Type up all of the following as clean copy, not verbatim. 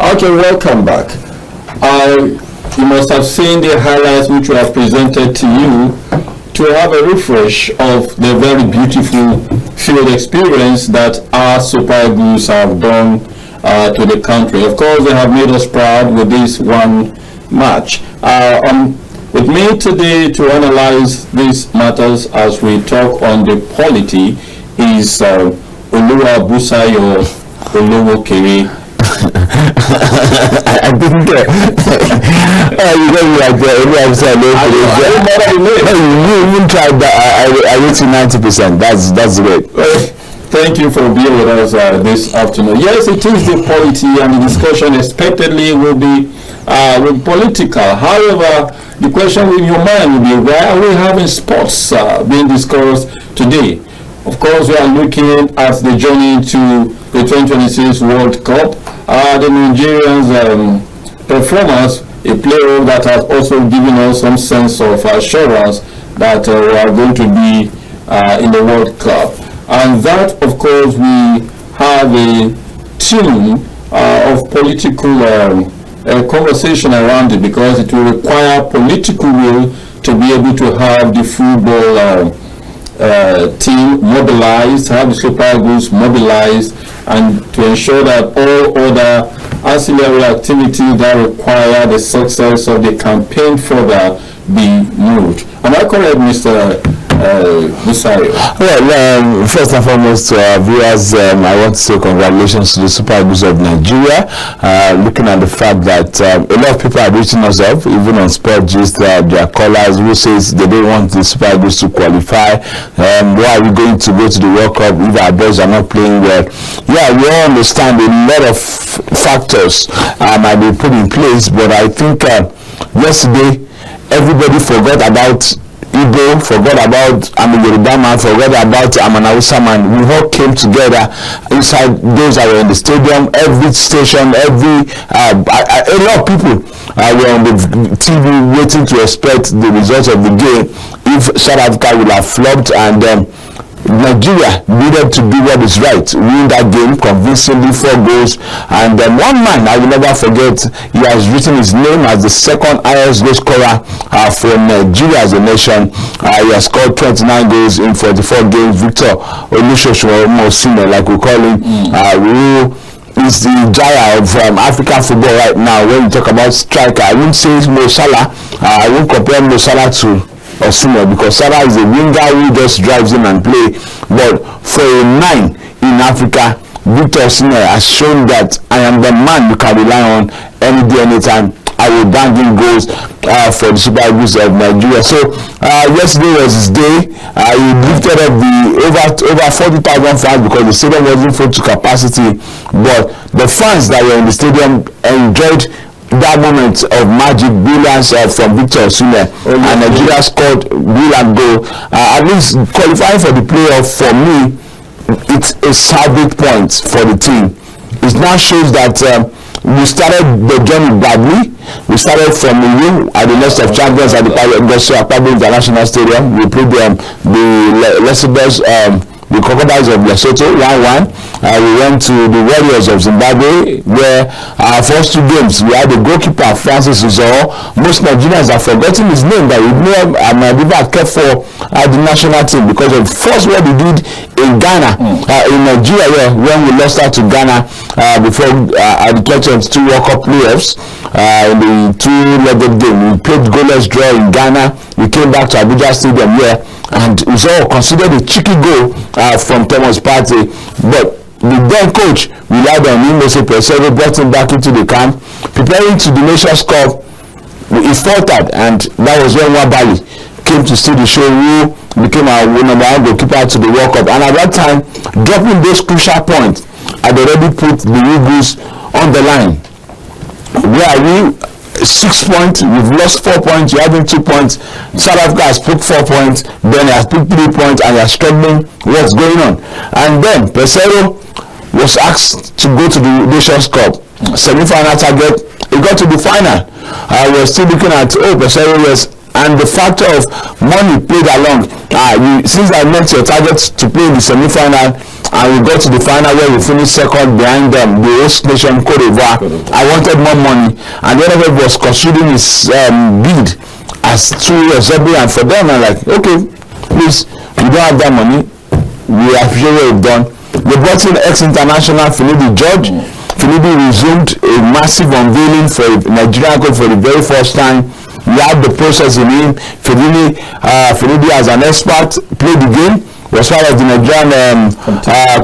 Okay, welcome back. You must have seen the highlights which we have presented to you to have a refresh of the very beautiful field experience that our Super Eagles have done to the country. Of course, they have made us proud with this one match. With me today to analyze these matters as we talk on the polity is Busayo, Olowookere. I think you got me like that. You tried that. I reached 90%. That's great. Thank you for being with us this afternoon. Yes, it is the polity, and the discussion expectedly will be political. However, the question in your mind will be, why are we having sports being discussed today? Of course, we are looking at the journey to the 2026 World Cup. The Nigerians' performance, a player that has also given us some sense of assurance that we are going to be in the World Cup. And that, of course, we have a tune of political conversation around it, because it will require political will to be able to have the football team mobilized, have the Super Eagles mobilized, and to ensure that all other ancillary activities that require the success of the campaign further be moved. Am I correct, Mr. Busayo? Well, first and foremost, to our viewers, I want to say congratulations to the Super Eagles of Nigeria. Looking at the fact that a lot of people are reaching us up, even on Sport Gist, their callers who says they don't want the Super Eagles to qualify. Why are we going to go to the World Cup if our boys are not playing well? Yeah, we all understand a lot of factors might be put in place, but I think yesterday everybody forgot about Igbo, forgot about Yoruba man, forgot about an Hausa man. We all came together inside those that were in the stadium, every station, a lot of people were on the TV waiting to expect the results of the game. If South Africa would have flopped, and Nigeria needed to do what is right, win that game convincingly, 4 goals, and one man I will never forget, he has written his name as the second highest goal scorer for Nigeria as a nation. He has scored 29 goals in 44 games. Victor Osaretin, like we call him, who is the giant of African football right now. When we talk about striker, I wouldn't say Mo Salah. I won't compare Mo Salah to Osimhen, because Salah is a winger who just drives in and play. But for a 9 in Africa, Victor Osimhen has shown that I am the man you can rely on any day, anytime. I will bang in goals for the Super Eagles of Nigeria. So yesterday was his day. He lifted up the over 40,000 fans, because the stadium wasn't full to capacity. But the fans that were in the stadium enjoyed that moment of magic brilliance from Victor Osimhen, and Nigeria scored brilliant goal. At least qualifying for the playoff, for me, it's a salvage point for the team. It now shows that we started the journey badly. We started from the win at the Nest of Champions at the Akwa Ibom International Stadium. We played the Crocodiles of Lesotho 1-1. We went to the Warriors of Zimbabwe, where our first 2 games we had the goalkeeper Francis Uzor. Most Nigerians have forgotten his name, but we know Amadiba kept for the national team because of first what he did in Ghana, in Nigeria, when we lost out to Ghana before at the 2022 World Cup playoffs. In the 2-legged game, we played goalless draw in Ghana. We came back to Abuja Stadium here, and it was all considered a cheeky goal from Thomas Partey. But the then coach relied on him. Pesero brought him back into the camp, preparing to the Nations Cup. He faltered, and that was when Wabali came to see the show, who became our number 1 goalkeeper to the World Cup. And at that time, dropping those crucial points had already put the Eagles on the line. Where are we? 6 points, we've lost 4 points, you're having 2 points. South Africa has put 4 points, then has put 3 points, and they're struggling. What's going on? And then Pesero was asked to go to the Nations Cup semi-final target. He got to the final. We're still looking at Pesero, yes, and the factor of money played along. Since I met your target to play in the semi-final, and we got to the final where we finished second behind the host nation Cote d'Ivoire. I wanted more money, and the NFF was considering his bid as too exorbitant for them. I'm like, okay, please, you don't have that money. We appreciate what you've done. They brought in ex-international Finidi George. Finidi resumed a massive unveiling for Nigerian coach for the very first time. We had the process in him. Finidi as an expert played the game. Was part of the Nigerian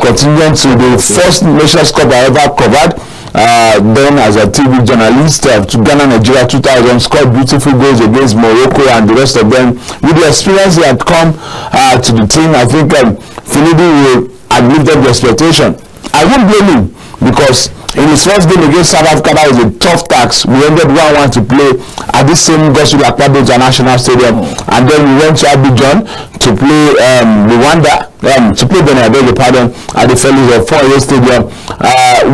contingent to the first Nations Cup I ever covered. Then as a TV journalist to Ghana, Nigeria 2000, scored beautiful goals against Morocco and the rest of them. With the experience he had come to the team, I think Finidi will admit the expectation. I won't blame him because in his first game against South Africa, that was a tough task. We ended 1-1 to play at this same Gospel Akwa Ibom International Stadium, and then we went to Abidjan to play Rwanda, to play Benin, I beg your pardon, at the Fellows of 4-Year Stadium,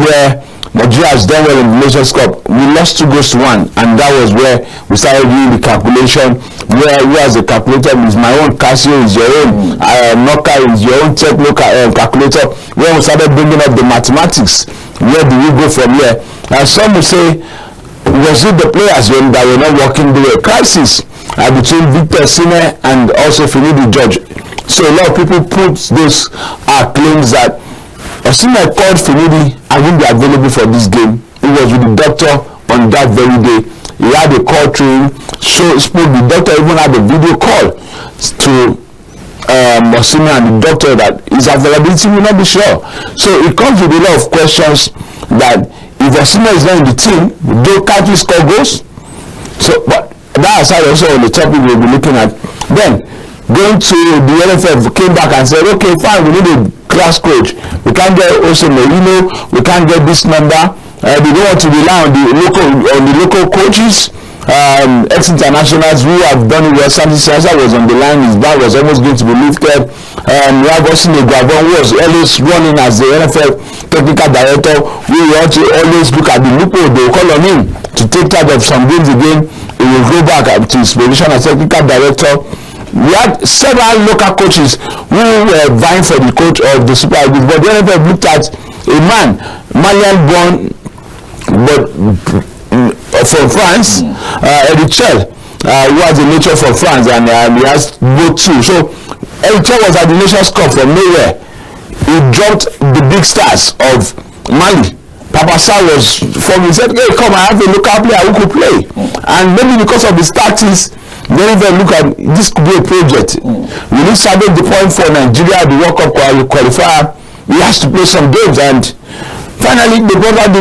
where Nigeria has done well in the Nations Cup. We lost 2-1, and that was where we started doing the calculation. Where as a calculator is my own, Casio is your own, Nokia is your own techno calculator. Where we started bringing up the mathematics. Where do we go from here? Some will say, was it the players that were not working the crisis between Victor Osimhen and also Finidi George? So a lot of people put those claims that Osimhen called Finidi and won't be available for this game. He was with the doctor on that very day. He had a call to him, spoke. The doctor even had a video call to Osimhen and the doctor that his availability will not be sure. So it comes with a lot of questions that if Osimhen is not in the team, can't we score goals? So, but that aside, also on the topic we'll be looking at. Then going to the NFF came back and said, okay, fine, we need a class coach. We can't get also Merino, we can't get this number. They don't want to rely on the local coaches. Ex-internationals who have done it well. Santi Sansa was on the line, his back was almost going to be lifted. We have also Guavon, who was always running as the NFL technical director. We want to always look at the loophole. They will call on him to take charge of some games again. He will go back to his position as technical director. We had several local coaches who were vying for the coach of the Super Eagles, but the NFL looked at a man, Malian born, but from France, Erichel, who has a nature from France, and he has both too. So Erichel was at the Nations Cup from nowhere. He dropped the big stars of Mali. Papa Sar was from, he said, hey, come, I have a local player who could play. And maybe because of his tactics, they even look at this could be a project. We need to establish the point for Nigeria, the World Cup qualifier. He has to play some games, and finally they brought out the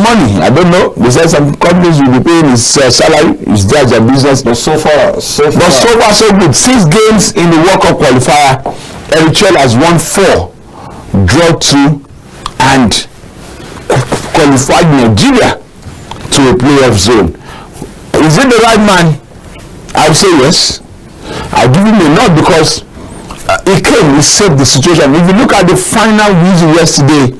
money. I don't know. They said some companies will be paying his salary. It's just their business. But so far so good. 6 games in the World Cup qualifier. Erichel has won 4, draw 2, and qualified Nigeria to a playoff zone. Is it the right man? I would say yes. I'll give him a nod because he saved the situation. If you look at the final whistle yesterday,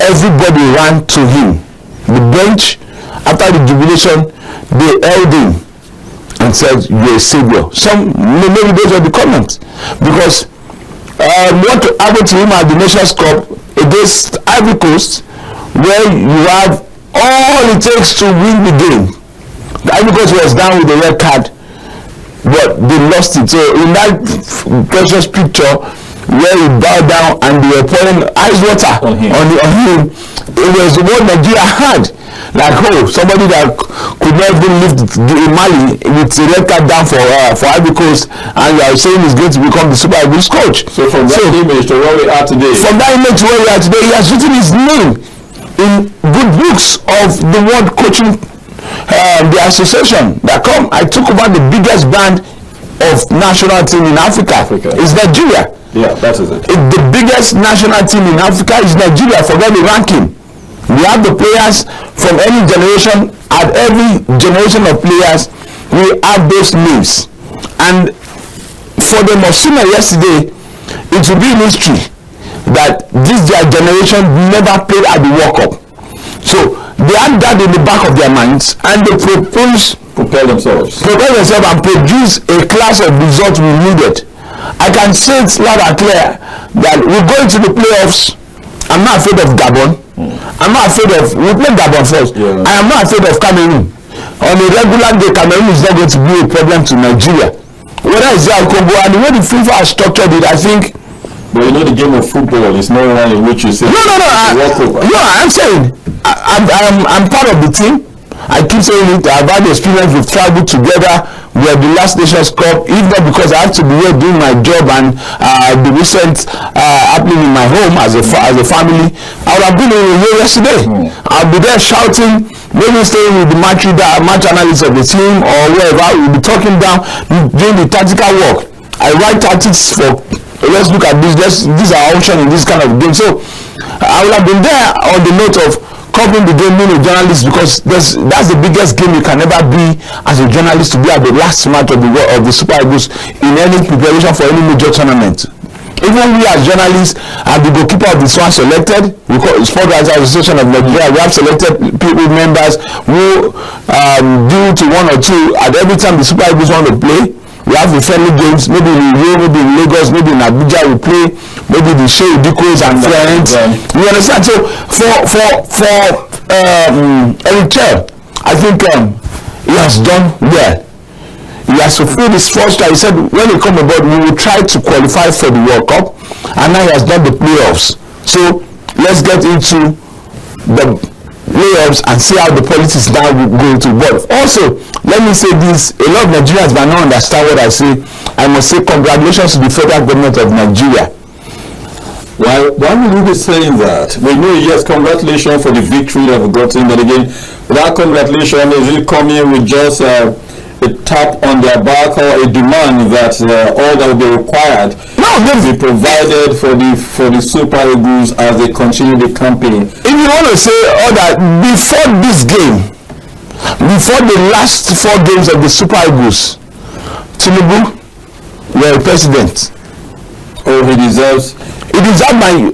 everybody ran to him. The bench, after the jubilation, they held him and said, you're a savior. Maybe those were the comments. Because what happened to him at the Nations Cup against Ivory Coast, where you have all it takes to win the game. The Ivory Coast was down with the red card, but they lost it. So in that precious picture where he bowed down and they were pouring ice water on him, it was what Nigeria had. Like, somebody that could not even lift Mali with the red card down for Ivory Coast, and you are saying he's going to become the Super Eagles coach. So from that image to where we are today, he has written his name in good books of the world coaching, the association that come. I took over the biggest band of national team in Africa. Is Nigeria. Yeah, that is it. The biggest national team in Africa is Nigeria. Forget the ranking. We have the players from any generation. At every generation of players, we have those names. And for the Osimhen yesterday, it will be history that this generation never played at the World Cup. So they had that in the back of their minds, and they prepare themselves and produce a class of results we needed. I can say it loud and clear that we go into the playoffs. I'm not afraid of Gabon. I'm not afraid of, we play Gabon first. Yeah. I am not afraid of Cameroon. On a regular day, Cameroon is not going to be a problem to Nigeria. Whether it's the Congo, and the way the FIFA has structured it, I think. But you know the game of football is not one in which you say. No. I'm saying I'm part of the team. I keep saying it. I've had the experience. We've traveled together. We are the last Nations Cup. If not because I have to be here doing my job and the recent happening in my home as a family, I would have been here yesterday. I'll be there shouting, maybe staying with the match analyst of the team or wherever. We'll be talking down, doing the tactical work. I write tactics for. Let's look at this. These are options in this kind of game. So I would have been there on the note of covering the game, being a journalist, because that's the biggest game you can ever be as a journalist, to be at the last match of the Super Eagles in any preparation for any major tournament. Even we as journalists, as the goalkeeper of the Swan selected, we call Sport Writers Association of Nigeria, we have selected people, members who due to one or two at every time the Super Eagles want to play. We have the friendly games, maybe in Rio, maybe in Lagos, maybe in Abuja we play, maybe the Shea Dikos and friends. You understand? So for Eritrea, I think he has done well. He has fulfilled his first try. He said when he come aboard, we will try to qualify for the World Cup, and now he has done the playoffs. So let's get into the playoffs and see how the politics now will go into. But also, let me say this, a lot of Nigerians might not understand what I say. I must say congratulations to the federal government of Nigeria. Why would you be saying that? We know, yes, congratulations for the victory that we've gotten, but again, that congratulations, is it coming with just a tap on their back or a demand that all that will be required be provided for the Super Eagles as they continue the campaign? If you want to say all that, before this game, before the last 4 games of the Super Eagles, Tinubu were president. Oh, he deserves my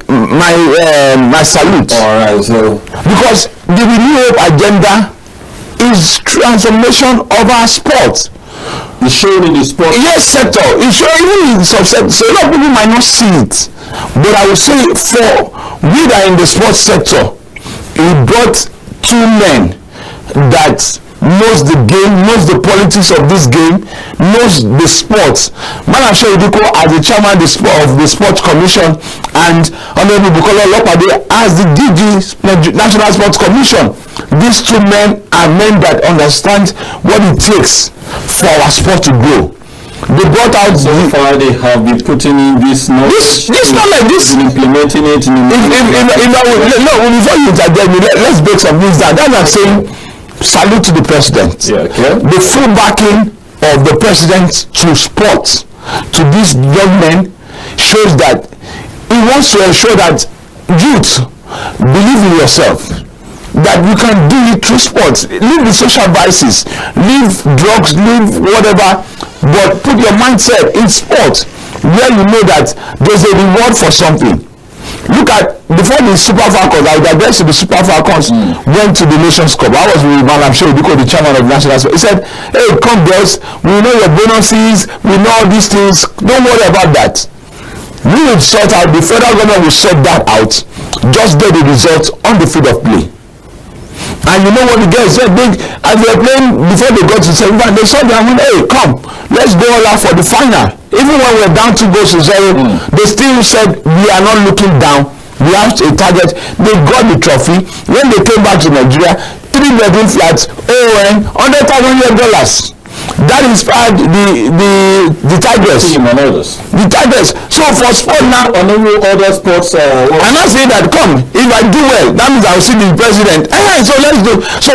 salute. All right, so because the Renew Hope agenda is transformation of our sport. It's shown in the sport. Yes, sector. It's shown even in the subsector. So a lot of people might not see it, but I would say for we that are in the sports sector, he brought 2 men that knows the game, knows the politics of this game, knows the sports. Madam Sheidiko as the chairman of the Sports Commission, and Honorable Bukola Olopade as the DG National Sports Commission. These 2 men are men that understand what it takes for our sport to grow. They brought out so far they have been putting in this knowledge. This not like this. Implementing it. Before you interject me, let's break some things down. That's what I'm saying. Salute to the president. Yeah, okay. The full backing of the president to sport, to these young men, shows that he wants to ensure that youth believe in yourself, that you can do it through sports. Leave the social vices, leave drugs, leave whatever, but put your mindset in sport where you know that there's a reward for something. Look at, before the Super Falcons, I digress to the Super Falcons went to the Nations Cup. I was with Madam Sheidiko, the chairman of National Sport. He said, hey, come girls, we know your bonuses, we know all these things, don't worry about that. We will sort out, the federal government will sort that out, just get the results on the field of play. And you know what the girls said, as they were playing before they got to semi-final, they saw them, hey, come, let's go all out for the final. Even when we were down 2 goals to 0, they still said, we are not looking down, we have a target. They got the trophy. When they came back to Nigeria, 3-bedroom flats, $100,000. That inspired the Tigers. The Tigers. So for sport now, on other sports, I'm not saying that, come, if I do well, that means I'll see the president. So let's do. So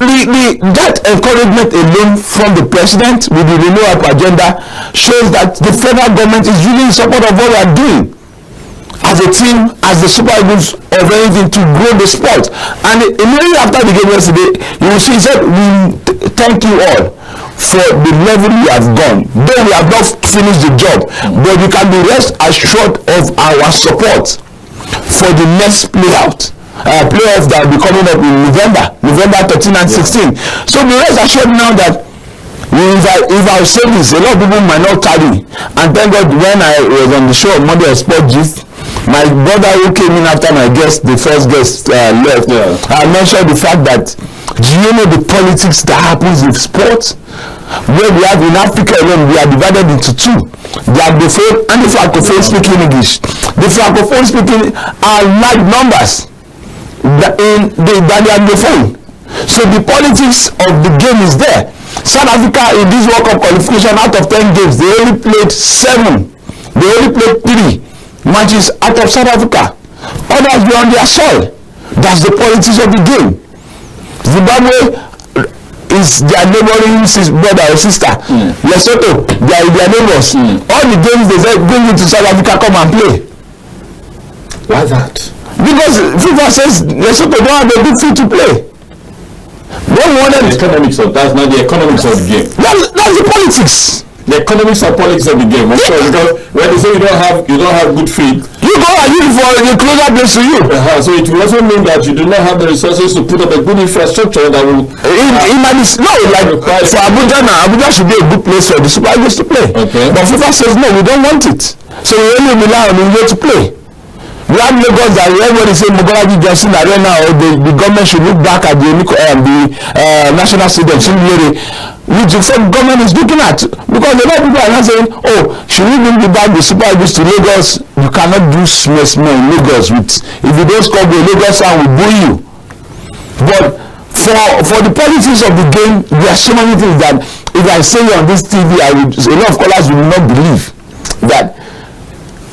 that encouragement alone from the president with the Renew Hope agenda shows that the federal government is really in support of what we are doing as a team, as the Super Eagles of anything to grow the sport. And immediately after the game yesterday, you will see, he said, we thank you all for the level you have gone. Though we have not finished the job, but you can be rest assured of our support for the next playoff that will be coming up in November 13 and 16. So be rest assured now that If I say this, a lot of people might not carry. And thank God, when I was on the show on Monday of Sport Gist, my brother who came in after my guest, the first guest left, I mentioned the fact that, do you know the politics that happens in sports? Where we have in Africa alone, we are divided into two. The Anglophone and the Francophone speaking English. The Francophone speaking are large numbers than the Anglophone. So the politics of the game is there. South Africa in this World Cup qualification, out of 10 games, they only played 7. They only played 3 matches out of South Africa. Others were on their soil. That's the politics of the game. Zimbabwe is their neighboring brother or sister. Lesotho, they are their neighbors. All the games they said, go into South Africa, come and play. Why that? Because FIFA says Lesotho don't have a good field to play. The economics of that's not the economics of the game. That's the politics. The economics and politics of the game. I'm sure, because when they say you don't have good feed, you go and use for the closer place to you. So it will also mean that you do not have the resources to put up a good infrastructure that will. For Abuja now, Abuja should be a good place for the Super Eagles to play. Okay. But FIFA says no, we don't want it. So we only rely on India to play. We have Lagos that everybody say Mogolaji Johnson Arena, or the government should look back at the national stadium, which the government is looking at. Because a lot of people are not saying, oh, should we bring back the Super Eagles to Lagos? You cannot do small in Lagos. If you don't score the Lagos sound will boo you. But for the politics of the game, there are so many things that if I say on this TV, a lot of callers will not believe that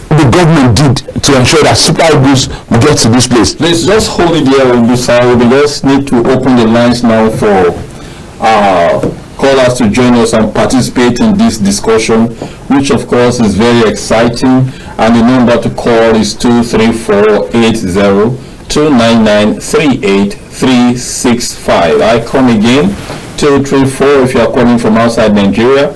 the government did to ensure that Super Eagles will get to this place. Let's just hold it there on Busayo. We just need to open the lines now for callers to join us and participate in this discussion, which of course is very exciting. And the number to call is 23480-299-38365. I come again, 234 if you are calling from outside Nigeria,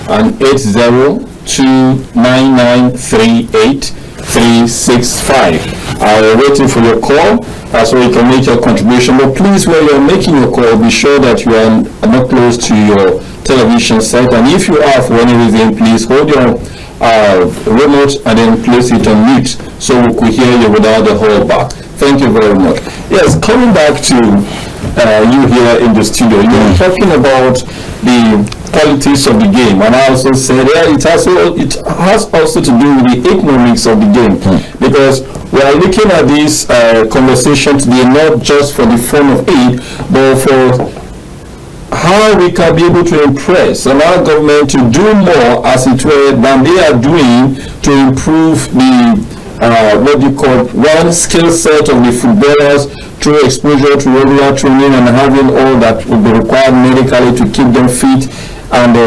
and 80-299-38365. I'm waiting for your call so you can make your contribution. But please, while you're making your call, be sure that you are not close to your television set. And if you are, for any reason, please hold your remote and then place it on mute so we could hear you without the hold back. Thank you very much. Yes, coming back to you here in the studio, you were talking about the politics of the game, and I also said it has also to do with the economics of the game, because we are looking at this conversation today not just for the fun of it, but for how we can be able to impress our government to do more, as it were, than they are doing to improve the what you call one skill set of the footballers through exposure to regular training and having all that will be required medically to keep them fit, and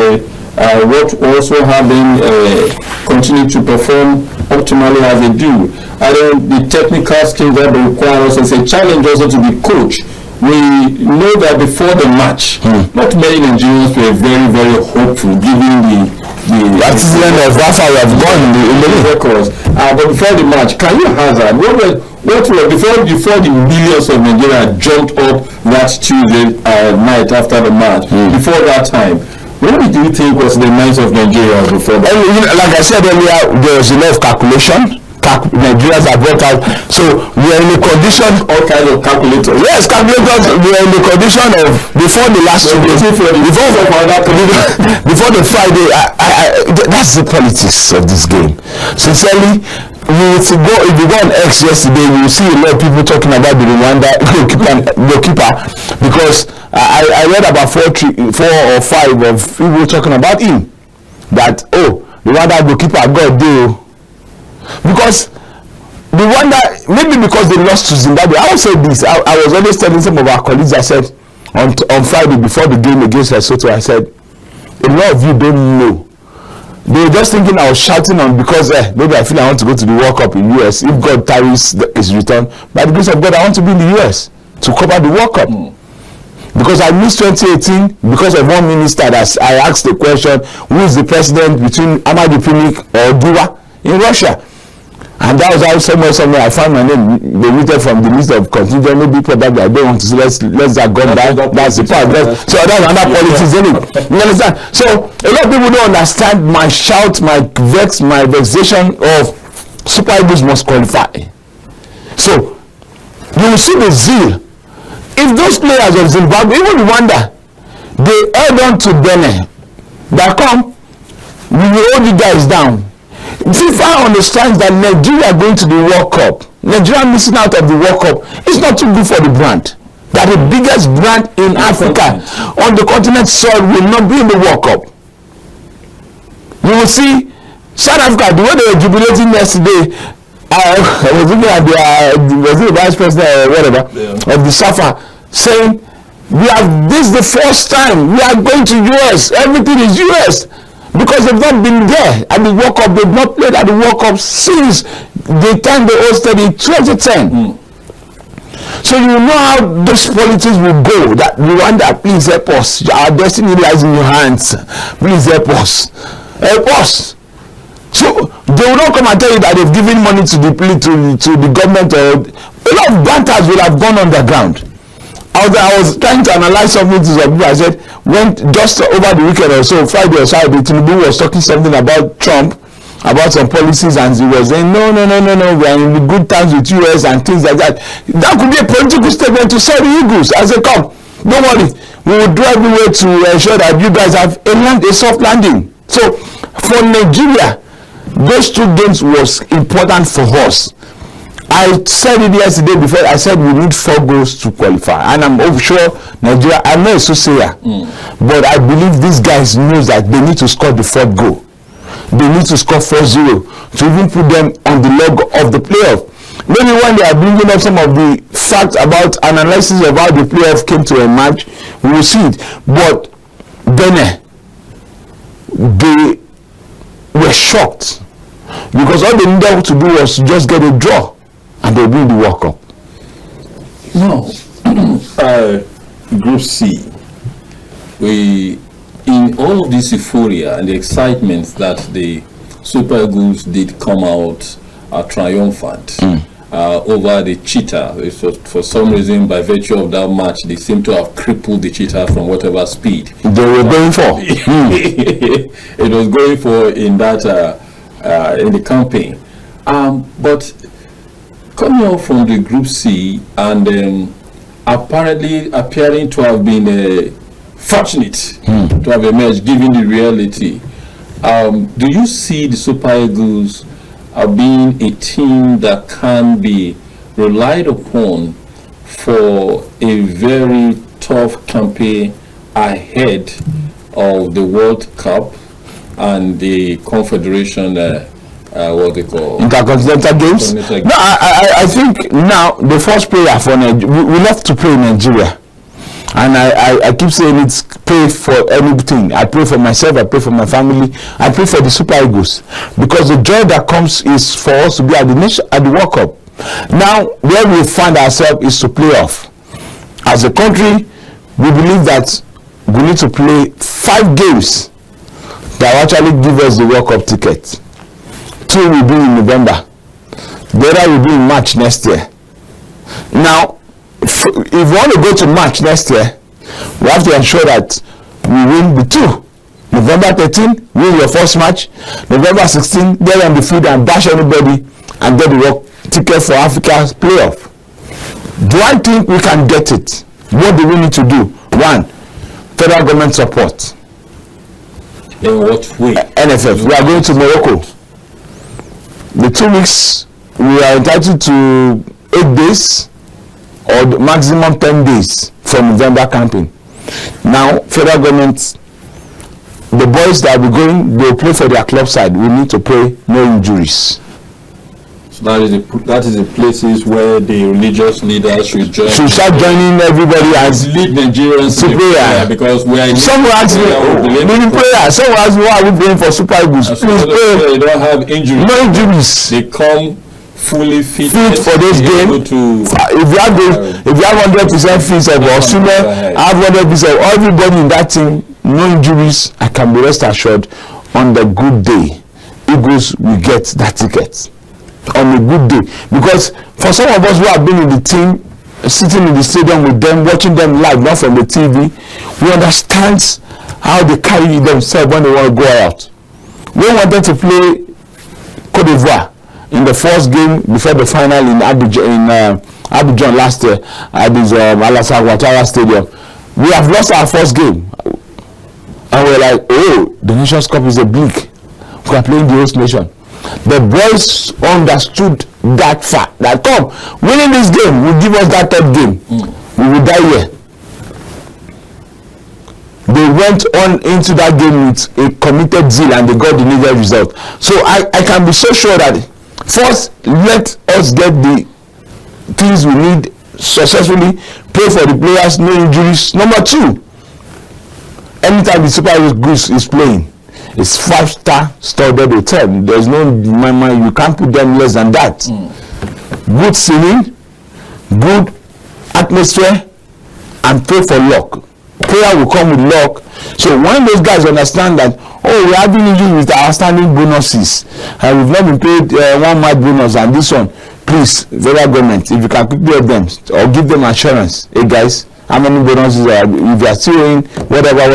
what also have them continue to perform optimally as they do. And then the technical skills that they require us as a challenge also to the coach. We know that before the match, not many Nigerians were very, very hopeful, given the accident of Rafa we have gone in the records. But before the match, can you hazard what were before the millions of Nigeria jumped up that Tuesday night after the match? Before that time, what do you think was the minds of Nigeria before that? Like I said earlier, there was a lot of calculation. Nigerians are brought out, so we are in a condition, all kinds of calculators. Yes, calculators. We are in the condition of before the last before the Friday. That's the politics of this game. Sincerely, if you go on X yesterday, you will see a lot of people talking about the Rwanda goalkeeper, because I read about 4 or 5 of people talking about him, that the Rwanda goalkeeper got deal. Because the wonder, maybe because they lost to Zimbabwe. I will say this. I was always telling some of our colleagues, I said on Friday before the game against Lesotho, I said, a lot of you don't know. They were just thinking I was shouting on because maybe I feel I want to go to the World Cup in US. If God tarries his return, by the grace of God, I want to be in the US to cover the World Cup. Because I missed 2018 because of one minister that I asked the question, who is the president between Ahmad Pinnick or Duwa in Russia? And that was how somewhere I found my name. They waited from the list of contingent. Maybe probably I don't want to say let's that go back. That's the part. So that's another politics, isn't it? You understand? So a lot of people don't understand my shout, my vexation of Super Eagles must qualify. So you will see the zeal. If those players of Zimbabwe, even Rwanda, they held on to Benin, that come, we will hold you guys down. FIFA understands that Nigeria going to the World Cup, Nigeria missing out of the World Cup, it's not too good for the brand. That the biggest brand in Africa on the continent soil will not be in the World Cup. You will see South Africa, the way they were jubilating yesterday. I was looking at the vice president or whatever of the SAFA saying, this is the first time we are going to US, everything is US, because they've not been there at the World Cup. They've not played at the World Cup since the time they hosted in 2010. So you know how those politics will go, that Rwanda, please help us, our destiny lies in your hands, please help us, So they will not come and tell you that they've given money to the government, or a lot of banters will have gone underground. I was trying to analyze something to some people. I said, when just over the weekend or so, Friday or Saturday, Tinubu was talking something about Trump, about some policies, and he was saying, no, we are in the good times with US and things like that. That could be a political statement to sell the Eagles. I said, come, don't worry, we will do everywhere to ensure that you guys have a soft landing. So for Nigeria, those two games was important for us. I said it yesterday before. I said we need 4 goals to qualify, and I'm sure Nigeria, I'm not a soothsayer, but I believe these guys knows that they need to score the 4th goal. They need to score 4-0 to even put them on the leg of the playoff. Maybe when they are bringing up some of the facts about analysis of how the playoff came to a match, we will see it. But Benin, they were shocked because all they needed to do was just get a draw, and they win the World Cup. No, Group C, in all of this euphoria and the excitement that the Super Eagles did come out triumphant over the Cheetah. For some reason, by virtue of that match, they seem to have crippled the Cheetah from whatever speed they were going for. It was going for in the campaign. But coming out from the Group C and apparently appearing to have been fortunate to have emerged, given the reality, do you see the Super Eagles being a team that can be relied upon for a very tough campaign ahead of the World Cup and the Confederation, what they call Intercontinental Games? No, I think now the first player for Nigeria, we love to play in Nigeria. And I keep saying it's pray for anything. I pray for myself, I pray for my family, I pray for the Super Eagles. Because the joy that comes is for us to be at the World Cup. Now, where we find ourselves is to play off. As a country, we believe that we need to play 5 games that will actually give us the World Cup ticket. 2 will be in November. The other will be in March next year. Now, if we want to go to March next year, we have to ensure that we win the 2. November 13, win your first match. November 16, get on the field and bash anybody and get the World ticket for Africa's playoff. Do I think we can get it? What do we need to do? 1, federal government support. In what way? NFF. We are going to Morocco. The 2 weeks, we are entitled to 8 days or the maximum 10 days for November camping. Now, federal government, the boys that will be going, they will play for their club side. We need to pray no injuries. So that is the places where the religious leaders should join. Should start joining everybody as lead Nigerians to prayer, because we are in some will ask me, prayer. Some will ask me, why are we praying for Super Eagles? Please pray. They don't have injuries. No injuries. They come fully fit for this game. If you have 100% fit of Osimhen, I have 100% of everybody in that team, no injuries, I can be rest assured on the good day, Eagles will get that ticket. on a good day. Because for some of us who have been in the team, sitting in the stadium with them, watching them live, not from the TV, we understand how they carry themselves when they want to go out. We wanted to play Côte d'Ivoire in the first game before the final in Abidjan last year at this Alassane Ouattara Stadium. We have lost our first game, and we're like, oh, the Nations Cup is a bleak. We are playing the host nation. The boys understood that fact, that come, winning this game will give us that third game. We will die here. They went on into that game with a committed zeal and they got the needed result. So I can be so sure that first, let us get the things we need successfully, pray for the players, no injuries. Number two, anytime the Super Eagles is playing, it's 5-star studded hotel. There's no you can't put them less than that. Good singing, good atmosphere, and pray for luck. Prayer will come with luck. So when those guys understand that, oh, we're having issues with our outstanding bonuses, and we've not been paid one month bonus, and this one, please, federal government, if you can quickly help them or give them assurance, hey guys, how many bonuses are, if you are still in whatever,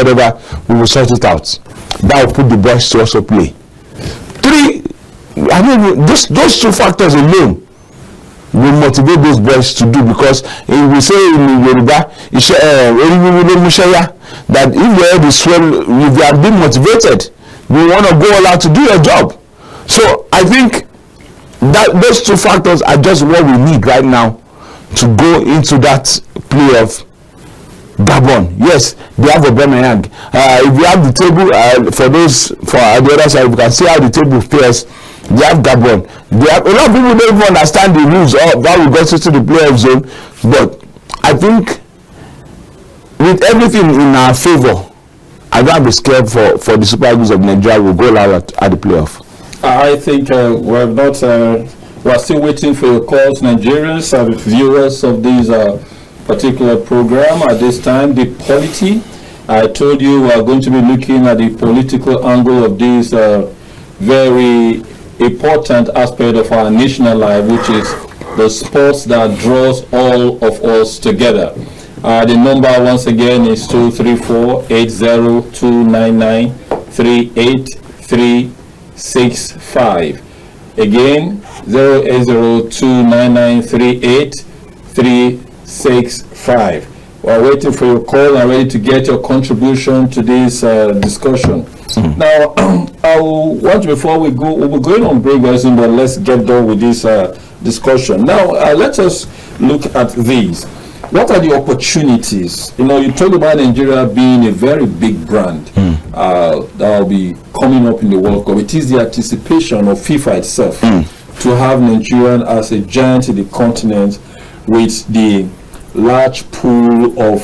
we will sort it out. That will put the boys to also play. Three, I mean, those two factors alone will motivate those boys to do, because we say in Yoruba that if they are swell, if they are being motivated, we want to go all out to do your job. So I think that those two factors are just what we need right now to go into that playoff. Gabon, yes, they have a Birmingham. If you have the table, for the other side, you can see how the table fares. They have Gabon. They have, a lot of people don't even understand the rules of how we got into the playoff zone. But I think with everything in our favor, I don't be scared for the Super Eagles of Nigeria will go out at the playoff. I think we're still waiting for your calls, Nigerians, viewers of these particular program. At this time, the polity, I told you we are going to be looking at the political angle of this very important aspect of our national life, which is the sports that draws all of us together. The number once again is 234-80-299-38365. Again, 080-299-38365. We're waiting for your call and ready to get your contribution to this discussion. Now, before we go, we'll be going on break, guys, but let's get done with this discussion. Now, let us look at these. What are the opportunities? You know, you talked about Nigeria being a very big brand that will be coming up in the World Cup. It is the anticipation of FIFA itself to have Nigeria as a giant in the continent with the large pool of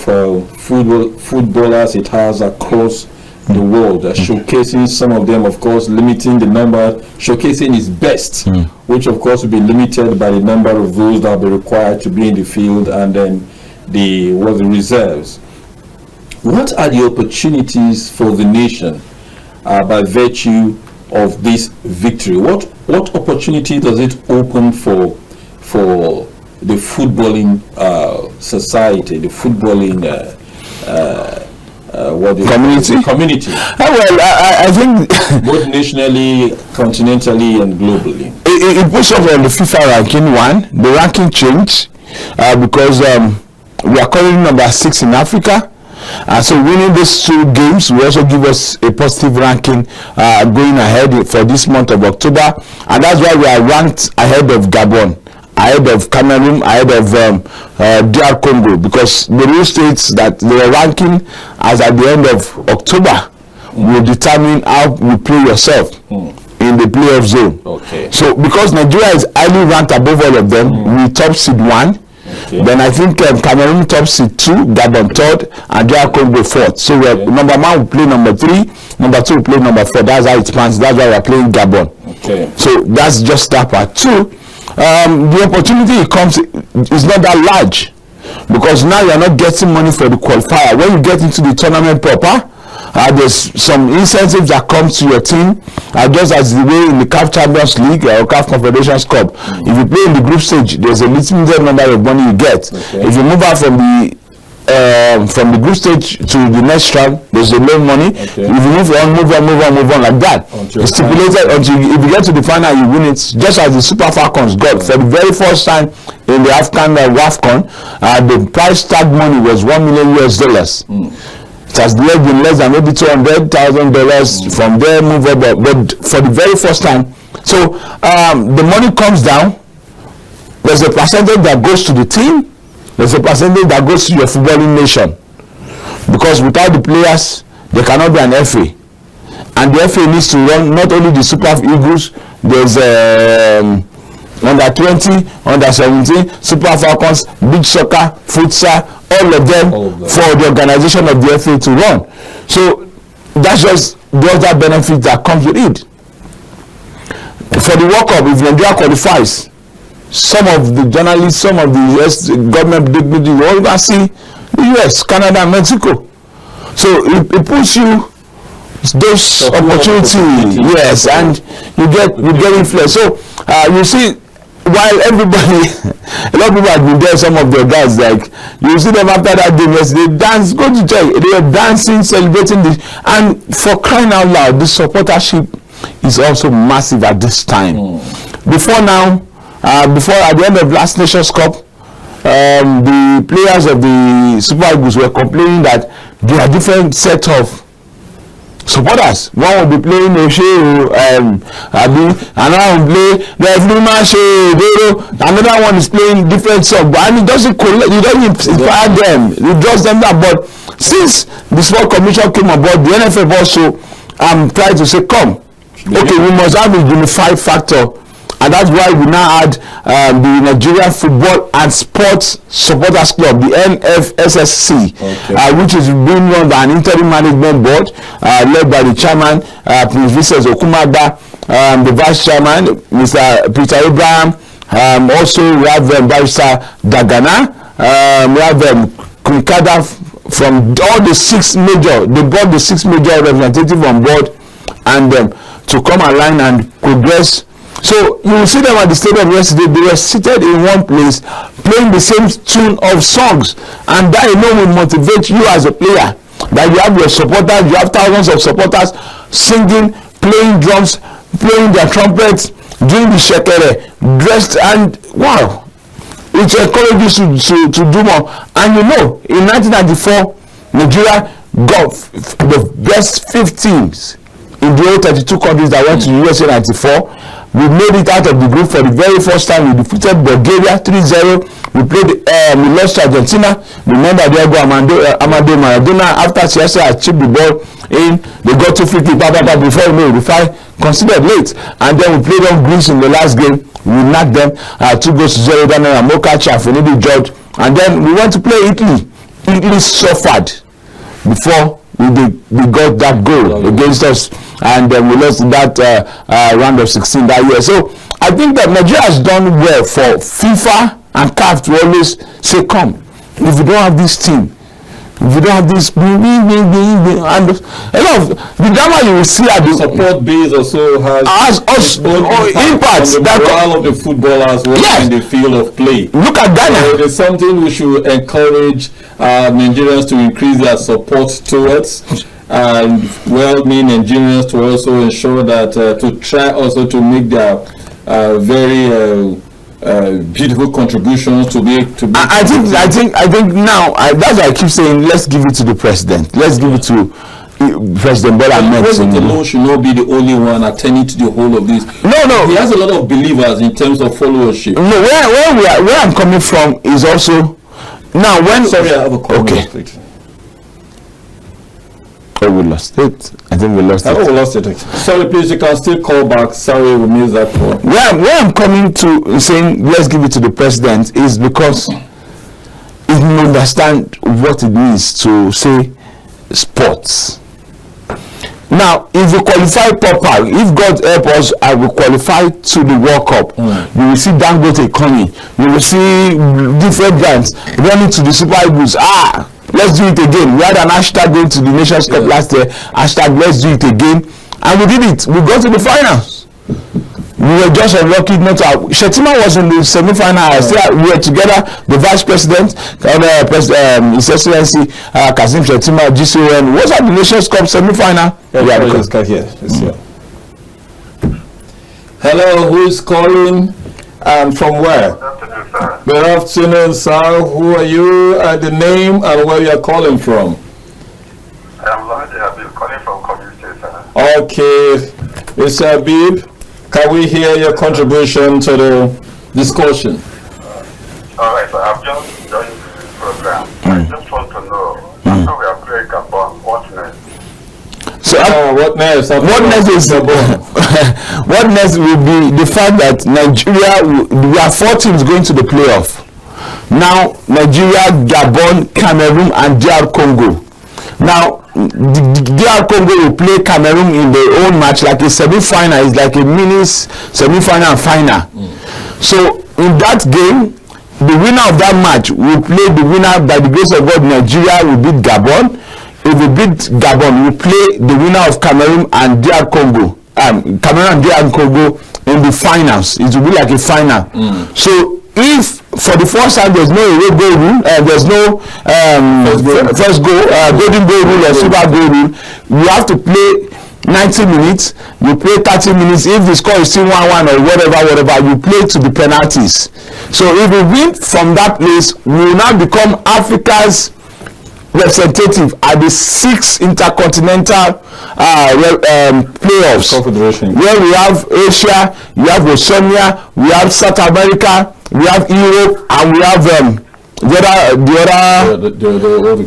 footballers it has across the world, showcasing some of them, of course, limiting the number, showcasing its best, which of course will be limited by the number of those that will be required to be in the field, and then the reserves. What are the opportunities for the nation by virtue of this victory? What opportunity does it open for the footballing society, the footballing community? Well, I think both nationally, continentally, and globally. It puts us on the FIFA ranking one. The ranking changed because we are currently number 6 in Africa. So winning these 2 games will also give us a positive ranking going ahead for this month of October, and that's why we are ranked ahead of Gabon, ahead of Cameroon, ahead of DR Congo, because the rule states that the ranking as at the end of October will determine how you play yourself in the playoff zone. Okay. So because Nigeria is highly ranked above all of them, we top seed 1. Okay. Then I think Cameroon top seed 2, Gabon 3rd, and DR Congo 4th. So number 1 will play number 3, number 2 will play number 4. That's how it stands. That's why we're playing Gabon. Okay. So that's just that part. 2, the opportunity comes is not that large, because now you're not getting money for the qualifier. When you get into the tournament proper, There's some incentives that come to your team, just as the way in the CAF Champions League or CAF Confederations Cup. If you play in the group stage, there's a limited number of money you get. If you move out from the group stage to the next round, there's a loan money. If you move on like that, it's stipulated until if you get to the final, you win it. Just as the Super Falcons got for the very first time in the African WAFCON, the price tag money was $1 million. It has been less than maybe $200,000 from there, move up, but for the very first time. So the money comes down. There's a percentage that goes to the team. There's a percentage that goes to your footballing nation, because without the players, there cannot be an FA, and the FA needs to run not only the Super Eagles. There's under 20, under 17, Super Falcons, beach soccer, futsal, all of them for the organization of the FA to run. So that's just the other benefit that comes with it. For the World Cup, if Nigeria qualifies, some of the journalists, some of the US government dignitaries will oversee the US, Canada, and Mexico. So it puts you those opportunities, yes, and you get influence. So you see, while everybody, a lot of people have been there, some of their guys, like you see them after that game, yes, they dance, go to church, they are dancing, celebrating this, and for crying out loud, the supportership is also massive at this time. Before now. Before at the end of last Nations Cup, the players of the Super Eagles were complaining that there are different set of supporters. One will be playing Oshe, another will play another one is playing different songs, and it doesn't inspire them. It draws them down. But since the Sport Commission came aboard, the NFF also tried to say, come, okay, we must have a unified factor. And that's why we now add the Nigerian Football and Sports Supporters Club, the NFSSC, which is being run by an interim management board led by the chairman, Prince Vincent Okumagba, the vice chairman, Mr. Peter Abraham. Also, we have Barrister Dagana. We have Kunkada from all the six major. They brought the six major representatives on board and to come align and progress. So you will see them at the stadium yesterday. They were seated in one place, playing the same tune of songs, and that alone will motivate you as a player. That you have your supporters, you have thousands of supporters singing, playing drums, playing their trumpets, doing the shekere, dressed, and wow, it encourages you to do more. And you know, in 1994, Nigeria got the best 5 teams in the whole 32 countries that went to the USA 94. We made it out of the group for the very first time. We defeated Bulgaria 3-0. We lost to Argentina. Remember, Diego Armando Maradona, after Chelsea had chipped the ball in, they got 2 free kicks before we considered late. And then we played on Greece in the last game. We knocked them 2-0. Daniel Amokachi and Finidi George. And then we went to play Italy. Italy suffered before we got that goal against us, and we lost that round of 16 that year. So I think that Nigeria has done well for FIFA and CAF to always say, come, if you don't have this team, if you don't have this, and a lot of the drama you will see at the support base also has impact on the morale of the footballers in the field of play. Look at Ghana. So it is something we should encourage Nigerians to increase their support towards, and well-meaning Nigerians to also ensure that to try also to make their very beautiful contributions to be. I think now that's why I keep saying, let's give it to the president. Let's give it to President Bola Ahmed. President alone should not be the only one attending to the whole of this. No. He has a lot of believers in terms of followership. No, where I'm coming from is also now when. Sorry, I have a comment. Okay. Oh, we lost it. I think we lost it. We lost it. Sorry, please, you can still call back. Sorry, we missed that point. Where I'm coming to saying let's give it to the president is because he understand what it means to say sports. Now, if you qualify proper, if God help us, I will qualify to the World Cup. You will see Dangote coming. You will see different brands running to the Super Eagles. Let's do it again. We had an hashtag going to the Nations Cup last year. Hashtag let's do it again. And we did it. We got to the finals. We were just unlucky not to. Shetima was in the semi-final. We were together. The Vice President, His Excellency Kasim Shetima, GCON, was at the Nations Cup semi-final. Hello, who is calling and from where? Good afternoon, sir. Who are you? The name and where you are calling from? I'm Lord Habib, calling from community, sir. Okay, Mr. Habib, can we hear your contribution to the discussion? All right, so I've just joined the program. I just want to know, after we have played Gabon, what next? So what next? What next is what next will be the fact that Nigeria, we have 4 teams going to the playoff. Now Nigeria, Gabon, Cameroon, and DR Congo. Now DR Congo will play Cameroon in their own match like a semi-final. It's like a mini semi-final and final. So in that game, the winner of that match will play the winner. By the grace of God, Nigeria will beat Gabon. If we beat Gabon, we play the winner of Cameroon and DR Congo. Cameroon and DR Congo in the finals. It will be like a final. So if for the first time there's no away goal rule, there's no first goal, golden goal rule or silver goal rule, we have to play 90 minutes. You play 30 minutes. If the score is still 1-1 or whatever, you play to the penalties. So if we win from that place, we will now become Africa's representative at the 6 intercontinental playoffs, where we have Asia, we have Oceania, we have South America, we have Europe, and we have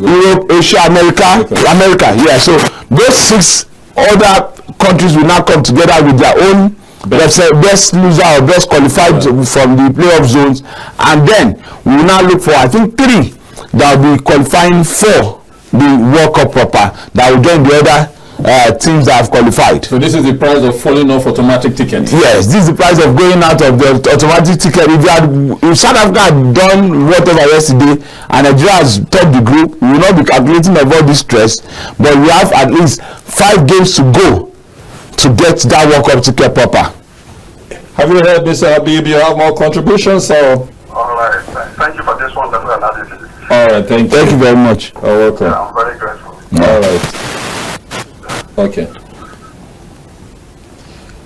Europe, Asia, America. Yeah, so those 6 other countries will now come together with their own best loser or best qualified from the playoff zones, and then we will now look for, I think, 3 that will be qualifying for the World Cup proper, that will join the other teams that have qualified. So this is the price of falling off automatic ticket? Yes, this is the price of going out of the automatic ticket. If South Africa had done whatever yesterday and Nigeria has topped the group, we will not be calculating about this stress, but we have at least 5 games to go to get that World Cup ticket proper. Have you heard, Mr. Habib? You have more contributions? So all right, thank you for this wonderful analysis. All right, thank you very much. You're welcome. Yeah, I'm very grateful. All right. Okay.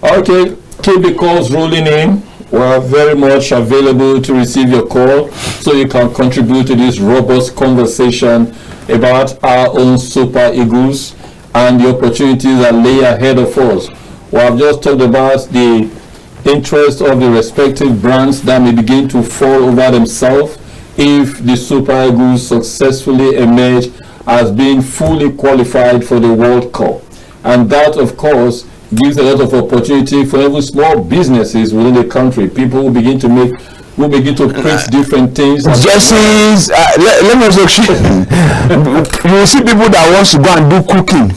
Okay, keep the calls rolling in. We are very much available to receive your call so you can contribute to this robust conversation about our own Super Eagles and the opportunities that lay ahead of us. We have just talked about the interest of the respective brands that may begin to fall over themselves if the Super Eagles successfully emerge as being fully qualified for the World Cup. And that, of course, gives a lot of opportunity for even small businesses within the country. People will begin to print different things. Jerseys, let me also you will see people that want to go and do cooking.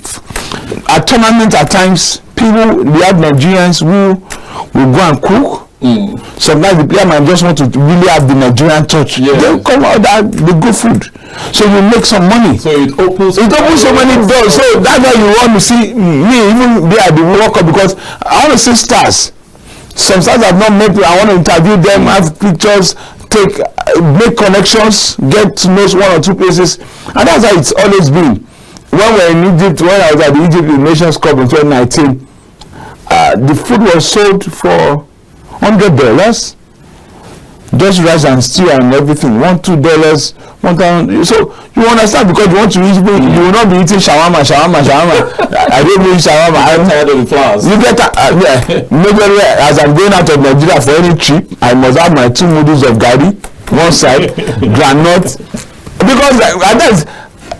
At tournaments, at times, we have Nigerians who will go and cook. Sometimes the player might just want to really have the Nigerian touch. Yeah. They come out that the good food, so you make some money. So it opens so many doors. So that's why you want to see me even there at the World Cup, because I want to see stars. Some stars I've not met. I want to interview them, have pictures, make connections, get to know 1 or 2 places, and that's how it's always been. When we were in Egypt, when I was at the Egypt Nations Cup in 2019, the food was sold for $100, just rice and stew and everything. $1-2, $1,000. So you understand, because you want to eat, you will not be eating shawarma. I don't eat shawarma. I'm tired of the flowers. You get maybe as I'm going out of Nigeria for any trip, I must have my 2 noodles of gari, one side, granite, because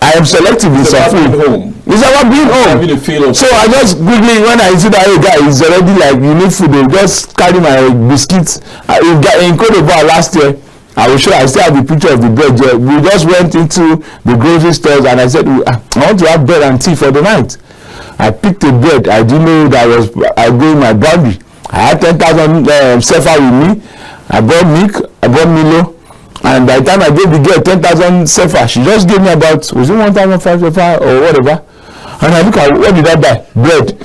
I am selective in some food. It's about being home. So I just quickly, when I see that, hey guy, it's already like you need food, I just carry my biscuits. In Cote d'Ivoire last year, I will show. I still have the picture of the bread. We just went into the grocery stores and I said, I want to have bread and tea for the night. I picked a bread. I didn't know that I go in my body. I had 10,000 sefa with me. I bought milk. I bought Milo. And by the time I gave the girl 10,000 sefa, she just gave me about, was it 1,005 sefa or whatever? And I look at, what did I buy? Bread.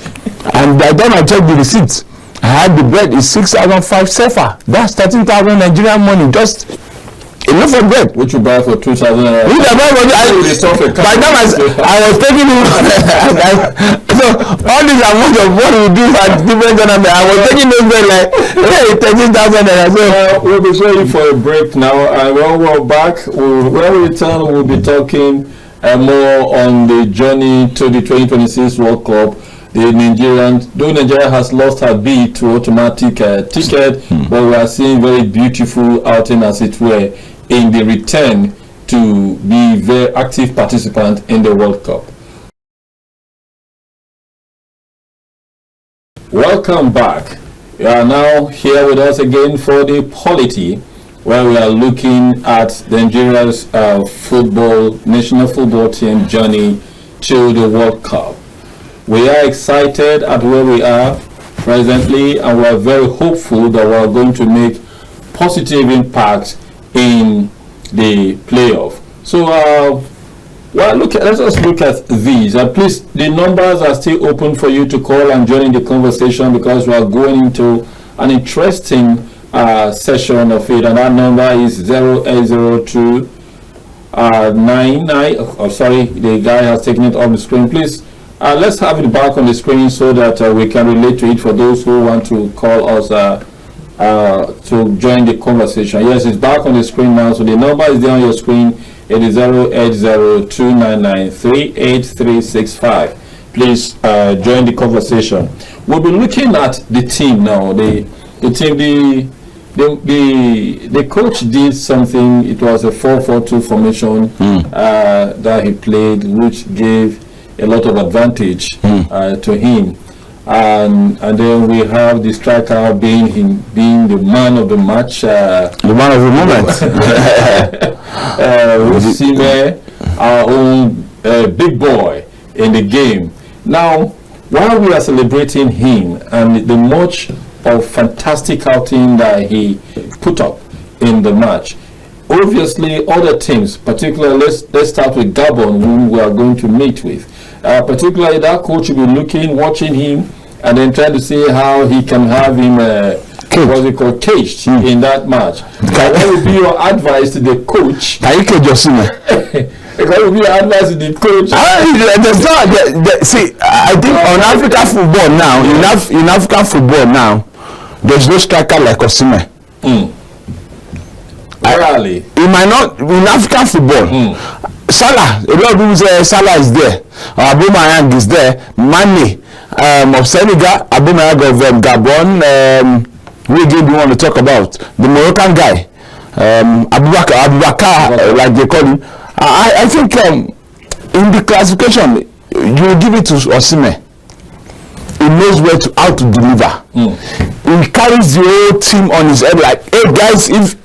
And by the time I checked the receipt, I had the bread is 6,005 sefa. That's 13,000 Nigerian money. Just a loaf of bread. Which you buy for 2,000. By the time I was taking it. So all these amount of what we do at different tournaments, I was taking those bread like, hey, 13,000. So we'll be ready for a break now. And when we're back, when we return, we'll be talking more on the journey to the 2026 World Cup. The Nigerians, though Nigeria has lost her bid to automatic ticket, but we are seeing very beautiful outing, as it were, in the return to be very active participant in the World Cup. Welcome back. You are now here with us again for the polity, where we are looking at Nigeria's national football team journey to the World Cup. We are excited at where we are presently, and we are very hopeful that we are going to make positive impact in the playoff. So, let us look at these. Please, the numbers are still open for you to call and join in the conversation, because we are going into an interesting session of it, and that number is 0802 the guy has taken it off the screen. Please, let's have it back on the screen so that we can relate to it for those who want to call us to join the conversation. Yes, it's back on the screen now. So the number is there on your screen. It is 08029938365. Please join the conversation. We'll be looking at the team now. The coach did something. It was a 4-4-2 formation that he played, which gave a lot of advantage to him, and then we have the striker being the man of the match, the man of the moment. Sime, our own big boy in the game. Now, while we are celebrating him and the much of fantastic outing that he put up in the match, obviously other teams, particularly let's start with Gabon, whom we are going to meet with. Particularly that coach will be watching him, and then trying to see how he can have him caged in that match. What would be your advice to the coach? Can you cage yourself? What would be your advice to the coach? See, I think on African football now, in African football now, there's no striker like Osimhen. Really? He might not in African football. Salah, a lot of people say Salah is there. Aubameyang is there. Mane of Senegal, Aubameyang of Gabon. Who again do you want to talk about? The Moroccan guy, Abubakar, like they call him. I think in the classification, you give it to Osimhen. He knows how to deliver. He carries the whole team on his head like, hey guys, if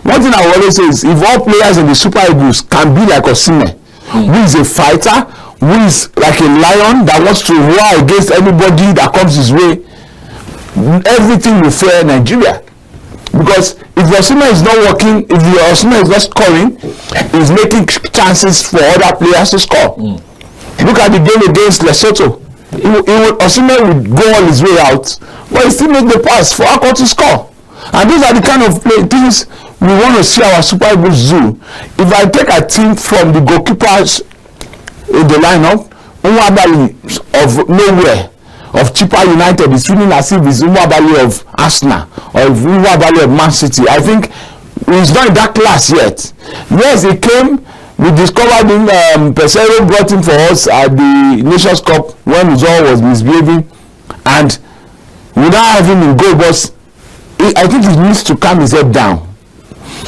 one thing I always say is, if all players in the Super Eagles can be like Osimhen, who is a fighter, who is like a lion that wants to roar against anybody that comes his way, everything will fail Nigeria. Because if Osimhen is not working, if the Osimhen is not scoring, he's making chances for other players to score. Look at the game against Lesotho. Osimhen would go all his way out, but he still make the pass for Akwa to score. And these are the kind of things we want to see our Super Eagles do. If I take a team from the goalkeepers in the lineup, Nwabali of nowhere, of Cheetah United, is feeling as if it's Nwabali of Arsenal or Nwabali of Man City. I think he's not in that class yet. Yes, he came. We discovered him, Pesero brought him for us at the Nations Cup when Uzor was misbehaving, and we now have him in goal, but I think he needs to calm his head down.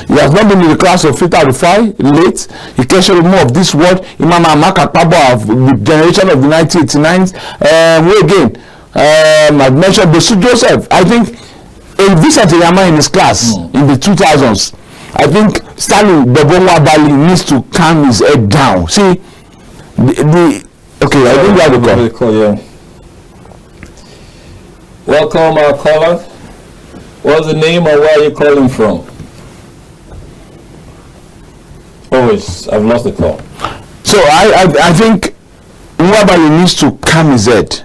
He has not been in the class of Fita Rufai late. He can show more of this world. Imam Amaka Pabo of the generation of the 1989s. Who again? I've mentioned Bosu Joseph. I think Vincent Yama in his class in the 2000s. I think Stanley Bebonwa Bali needs to calm his head down. See, okay, I think we have a call. Yeah. Welcome, our caller. What's the name and where are you calling from? I've lost the call. So I think Nwabali needs to calm his head,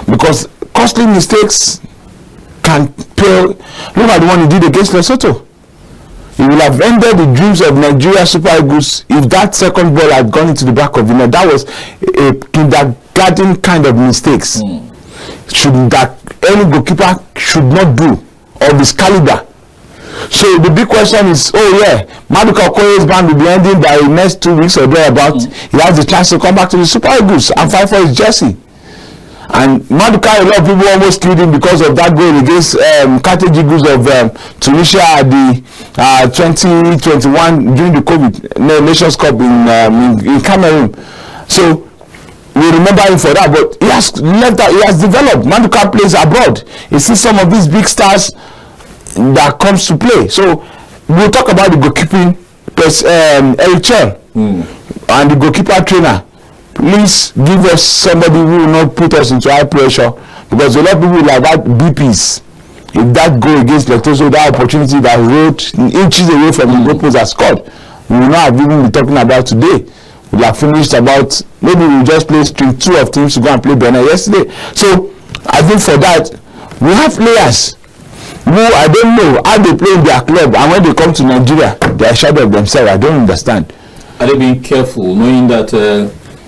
because costly mistakes can pale. Look at the one he did against Lesotho. He will have ended the dreams of Nigeria Super Eagles if that second ball had gone into the back of the net. That was a kindergarten kind of mistakes. That any goalkeeper should not do of his caliber. So the big question is, Maduka Okoye's ban will be ending by the next 2 weeks or thereabout. He has the chance to come back to the Super Eagles and fight for his jersey. And Maduka, a lot of people almost killed him because of that goal against Carthage Eagles of Tunisia at the 2021 during the COVID Nations Cup in Cameroon. So we remember him for that, but he has left out, he has developed. Maduka plays abroad. You see some of these big stars that comes to play. So we'll talk about the goalkeeping Eric Chell and the goalkeeper trainer. Please give us somebody who will not put us into high pressure, because a lot of people will have had BPs. If that goal against Lesotho, that opportunity that rode inches away from the goalpost has scored, we will not have even be talking about today. We'll have finished about, maybe we'll just play string 2 of teams to go and play Benin yesterday. So I think for that, we have players who I don't know how they play in their club, and when they come to Nigeria, they are ashamed of themselves. I don't understand. Are they being careful, knowing that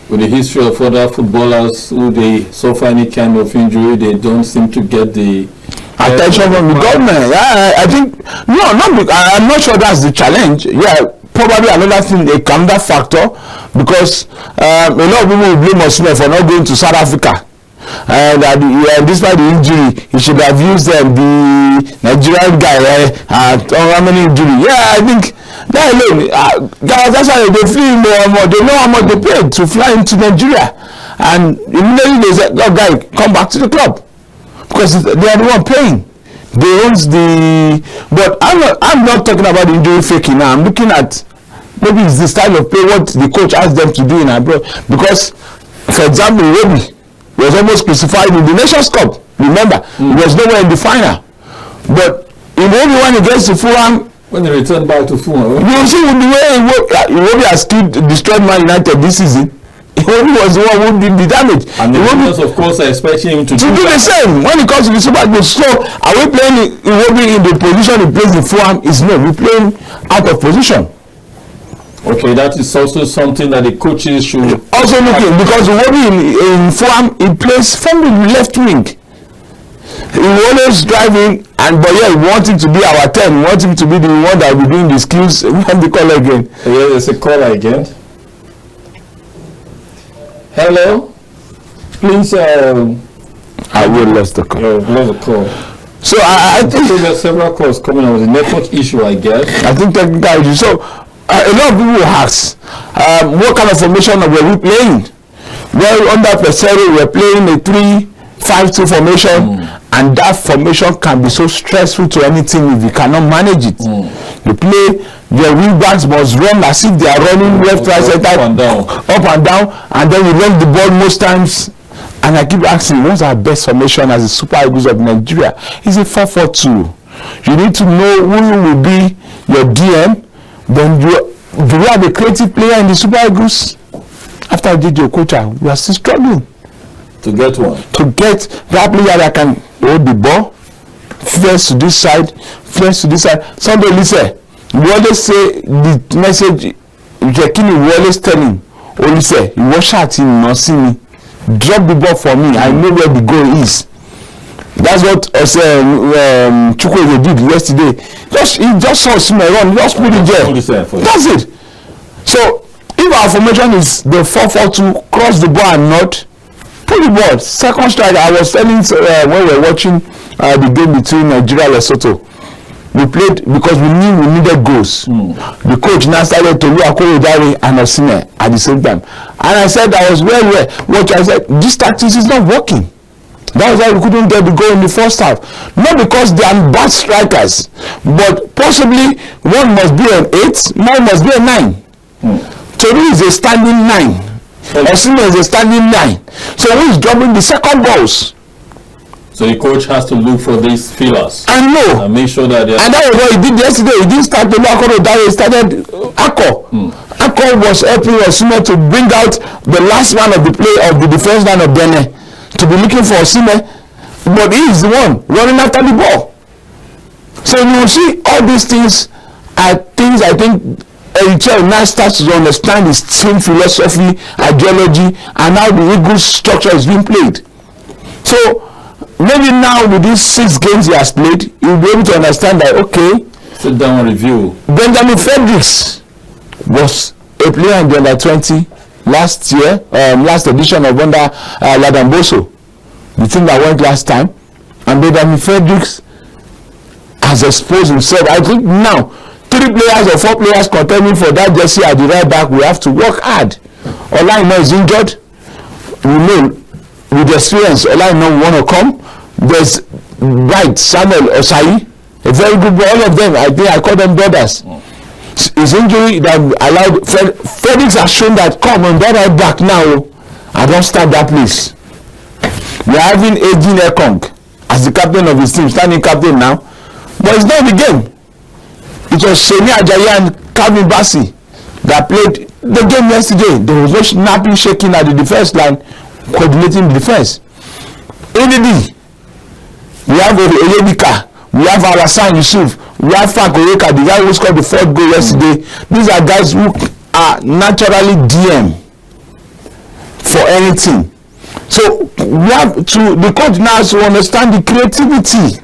with the history of other footballers who they suffer any kind of injury, they don't seem to get the attention from the government? I think I'm not sure that's the challenge. Probably another thing, another factor, because a lot of people will blame Osimhen for not going to South Africa. And despite the injury, he should have used the Nigerian guy how many injury. I think that alone, guys, that's why they feel more. They know how much they paid to fly into Nigeria, and immediately they said, "Oh, guy, come back to the club," because they are the one paying. They owns the. But I'm not talking about injury faking now. I'm looking at maybe it's the style of play, what the coach asked them to do in abroad. Because, for example, Roby was almost crucified in the Nations Cup. Remember, he was nowhere in the final. But in the only one against the Fulham, when they returned back to Fulham, you see the way Roby has destroyed Man United this season. Iwobi was the one who did the damage. And the Iwobi, of course, are expecting him to do the same when it comes to the Super Eagles. So, are we playing Iwobi in the position he plays in Fulham? Is no, we're playing out of position. Okay, that is also something that the coaches should also look in, because Iwobi in Fulham, he plays from the left wing. He always driving, we want him to be our 10. We want him to be the one that will be doing the skills. We have the caller again. Yeah, there's a caller again. Hello, please. I will lost the call. Lost the call. So I think there are several calls coming on with the network issue, I guess. I think technical issue. So a lot of people ask, what kind of formation were we playing? Well, under Pesero, we were playing a 3-5-2 formation, and that formation can be so stressful to any team if you cannot manage it. You play, your wing backs must run as if they are running left, right, center, up and down, and then you run the ball most times. And I keep asking, what's our best formation as the Super Eagles of Nigeria? It's a 4-4-2. You need to know who will be your DM. Then do we have a creative player in the Super Eagles? After I did your coach, we are still struggling to get one. To get that player that can hold the ball, flex to this side, flex to this side. Sunday Lise, we always say the message, Jekini, we always tell him, Olise, you watch out him, not see me. Drop the ball for me. I know where the goal is. That's what Chukwueze did yesterday. He just saw Osimhen run, just put it there. That's it. So if our formation is the 4-4-2, cross the ball and not put the ball. Second strike, I was telling when we were watching the game between Nigeria and Lesotho. We played because we knew we needed goals. The coach now started to look at and Osimhen at the same time. And I said, I said, this tactics is not working. That was why we couldn't get the goal in the first half. Not because they are bad strikers, but possibly one must be an 8, one must be a 9. Toru is a standing 9. Osimhen is a standing 9. So who is dropping the second balls? So the coach has to look for these fillers. I know. And make sure that they are. And that was what he did yesterday. He didn't start the Akwa. He started Akwa that call was helping Osimhen to bring out the last man of the play of the defense line of Benin to be looking for Osimhen, but he is the one running after the ball. So you see, all these things are things I think Eritrea now starts to understand his team philosophy, ideology, and how the Eagles structure is being played. So maybe now with these 6 games he has played, he'll be able to understand that, okay, sit down and review. Benjamin Fredericks was a player in the under-20 last year, last edition of under Ladamboso, the team that went last time, and Benjamin Fredericks has exposed himself. I think now 3 players or 4 players contending for that jersey at the right back, we have to work hard. Olaimo is injured. We know with experience Olaimo want to come. There's Samuel Osayi, a very good boy. All of them, I think I call them brothers. His injury that allowed Felix has shown that come on that right back now. I don't start that place. We are having Ejin Ekong as the captain of his team, standing captain now. But it's not the game. It was Semi Ajayi and Calvin Bassey that played the game yesterday. There was no snapping, shaking at the defense line, coordinating the defense. ADD, we have Oyedika, we have Alassane Yusuf, we have Frank Oyeka, the guy who scored the 4th goal yesterday. These are guys who are naturally DM for anything. So we have to, the coach now has to understand the creativity.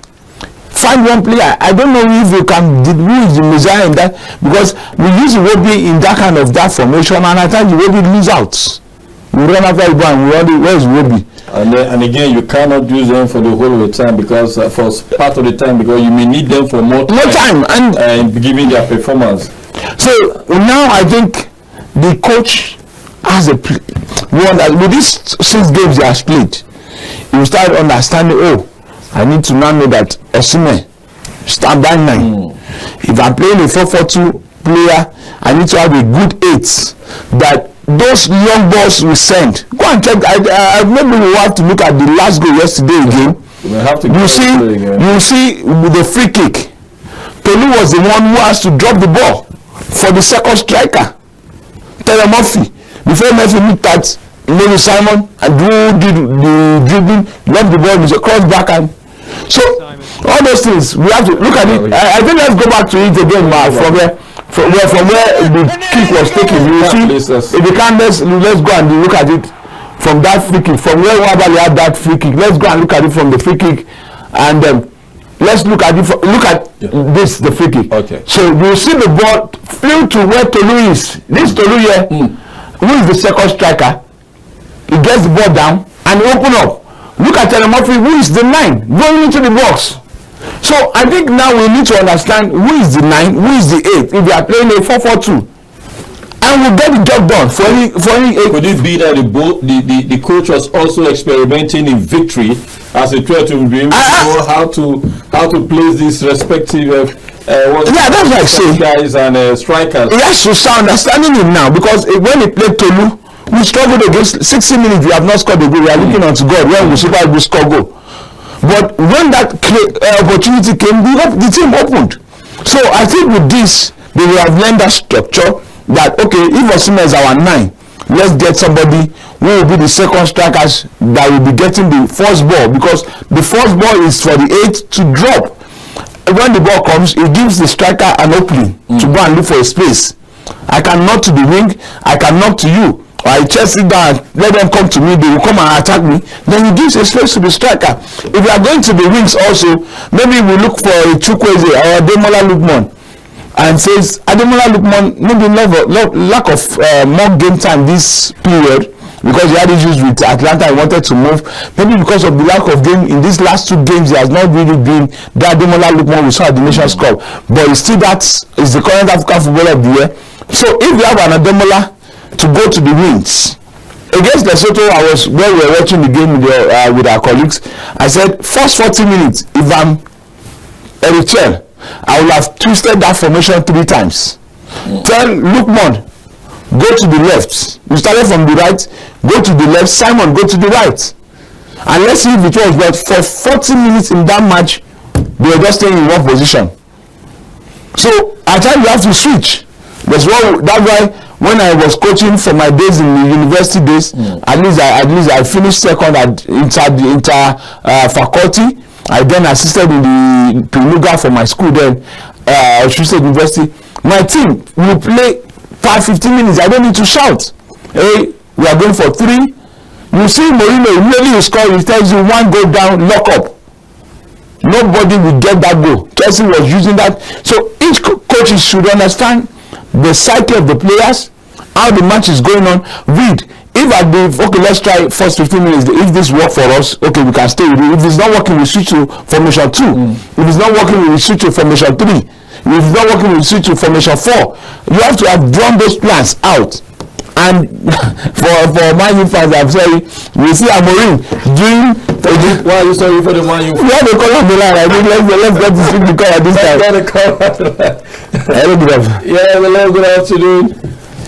Find one player. I don't know if you can use the Messiah in that, because we use Iwobi in that kind of that formation, and at times Iwobi lose out. We run after Iwobi, and where is Iwobi? And again, you cannot use them for the whole of the time, because for part of the time, because you may need them for more time and giving their performance. So now I think the coach has a one that with these 6 games he has played, he will start understanding. Oh, I need to now know that Osimhen stand by 9. If I'm playing a 4-4-2 player, I need to have a good 8 that those long balls we send. Go and check. Maybe we have to look at the last goal yesterday again. You see with the free kick, Tolu was the one who has to drop the ball for the second striker, Terry Murphy. Before Murphy looked at maybe Simon and did the dribbling, left the ball, was a cross back, and so all those things we have to look at it. I think let's go back to it again, from where the kick was taken. You see, if you can, let's go and look at it from that free kick, from where Wabali had that free kick. Let's go and look at it from the free kick, and let's look at it. This the free kick. Okay. So you see the ball flew to where Tolu is. This Tolu here, who is the second striker. He gets the ball down and open up. Look at Terry Murphy, who is the 9 going into the box. So I think now we need to understand who is the 9, who is the 8. If we are playing a 4-4-2, and we'll get the job done for any 8. Could it be that the coach was also experimenting in victory as a try to be able to know how to place these respective that's what I say. Guys and strikers. He has to start understanding it now, because when he played Tolu, we struggled against 60 minutes. We have not scored a goal. We are looking unto God when we Super Eagles score goal. But when that opportunity came, the team opened. So I think with this, they will have learned that structure. That okay, if Osimhen is our 9, let's get somebody who will be the second strikers that will be getting the first ball, because the first ball is for the 8 to drop. When the ball comes, it gives the striker an opening to go and look for a space. I can knock to the wing, I can knock to you. I chest it down, let them come to me, they will come and attack me. Then he gives a space to the striker. If we are going to the wings also, maybe we look for a Chukwueze or Ademola Lookman, and says Ademola Lookman maybe lack of more game time this period, because he had issues with Atlanta. He wanted to move, maybe because of the lack of game in these last 2 games. He has not really been that Ademola Lookman we saw at the Nations Cup, but still that is the current African Footballer of the Year. So if we have an Ademola to go to the wings against Lesotho, where we were watching the game with our colleagues, I said first 40 minutes, if I'm Eritrea, I will have twisted that formation 3 times. Tell Lookman, go to the left. You started from the right, go to the left. Simon, go to the right. And let's see if it was. But for 40 minutes in that match, they were just staying in one position. So at times you have to switch. That's why when I was coaching for my days in the university days, at least I finished second at inter faculty. I then assisted in the Pinuga for my school then, Osun University. My team will play 5-15 minutes. I don't need to shout. Hey, we are going for 3. You see Mourinho, immediately you score, he tells you 1 goal down, lock up. Nobody will get that goal. Chelsea was using that. So each coach should understand the psyche of the players, how the match is going on. Read. If let's try first 15 minutes. If this work for us, okay, we can stay with it. If it's not working, we switch to formation 2. If it's not working, we switch to formation 3. If it's not working, we switch to formation 4. You have to have drawn those plans out. And for Man U fans, I'm sorry, we see Amorim doing. Why are you sorry for the Man U? We have the call on the line. I think let's get to speak the call at this time. Hello, good afternoon. Yeah, hello, good afternoon.